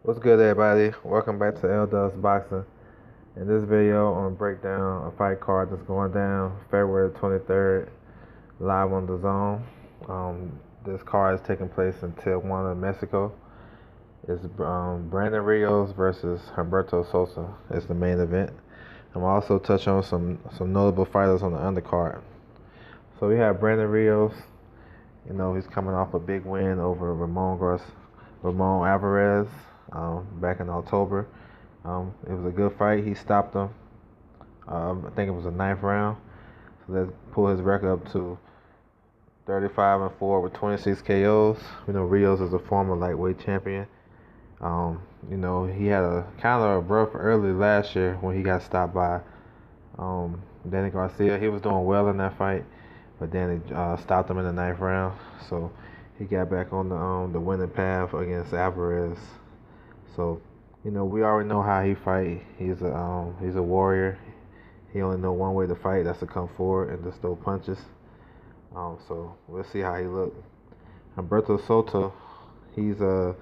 What's good, everybody? Welcome back to DAZN Boxing. In this video, I'm gonna break down a fight card that's going down February 23rd, live on DAZN. This card is taking place in Tijuana, Mexico. It's Brandon Rios versus Humberto Soto. It's the main event. I'm also touch on some notable fighters on the undercard. So we have Brandon Rios. You know, he's coming off a big win over Ramon Alvarez back in October. It was a good fight. He stopped him. I think it was the ninth round. So that pulled his record up to 35-4 with 26 KOs. You know, Rios is a former lightweight champion. You know, he had a kind of a rough early last year when he got stopped by Danny Garcia. He was doing well in that fight, but then he stopped him in the ninth round. So he got back on the winning path against Alvarez. So, you know, we already know how he fight. He's a warrior. He only know one way to fight. That's to come forward and just throw punches. So we'll see how he look. Humberto Soto, he's a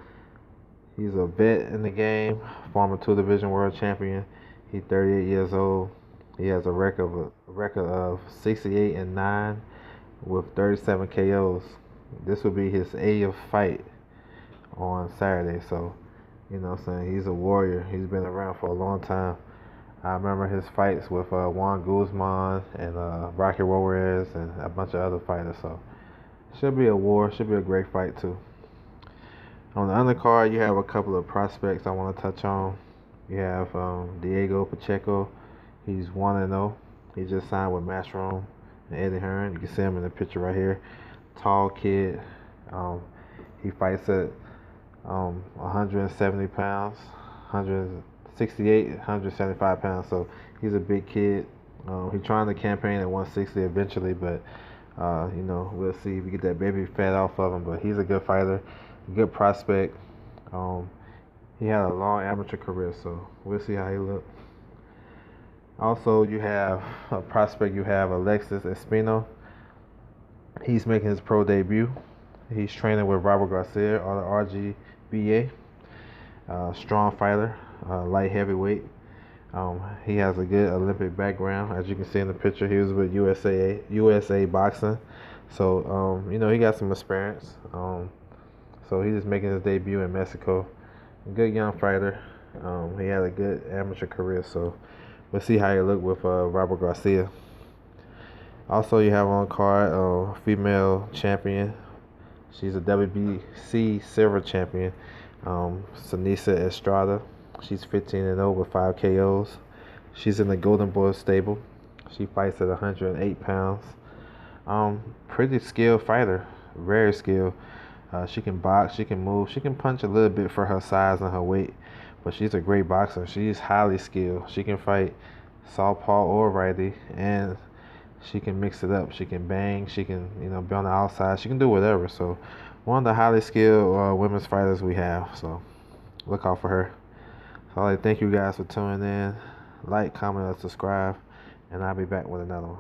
vet in the game, former 2 division world champion. He's 38 years old. He has a record of 68-9 with 37 KOs. This will be his 80th fight on Saturday. So, you know what I'm saying, he's a warrior. He's been around for a long time. I remember his fights with Juan Guzman and Rocky Juarez and a bunch of other fighters. So, should be a war. Should be a great fight too. On the undercard, you have a couple of prospects I want to touch on. You have Diego Pacheco. He's 1-0. He just signed with Matchroom and Eddie Hearn. You can see him in the picture right here. Tall kid. He fights at 170 pounds, 168, 175 pounds. So he's a big kid. He's trying to campaign at 160 eventually, but you know, we'll see if we get that baby fat off of him. But he's a good fighter, good prospect. He had a long amateur career, so we'll see how he looks. Also, you have a prospect. You have Alexis Espino. He's making his pro debut. He's training with Robert Garcia or the RGBA. Strong fighter, light heavyweight. He has a good Olympic background. As you can see in the picture, he was with USA Boxing. So, you know, he got some experience. So he's just making his debut in Mexico. Good young fighter. He had a good amateur career. So we'll see how he look with Robert Garcia. Also, you have on card female champion. She's a WBC silver champion, Sanisa Estrada. She's 15-0 with 5 KOs. She's in the Golden Boy stable. She fights at 108 pounds. Pretty skilled fighter, very skilled. She can box, she can move, she can punch a little bit for her size and her weight, but she's a great boxer. She's highly skilled. She can fight southpaw or righty, and she can mix it up. She can bang. She can, you know, be on the outside. She can do whatever. So, one of the highly skilled women's fighters we have. So, look out for her. So, I'd like to thank you guys for tuning in. Like, comment, and subscribe. And I'll be back with another one.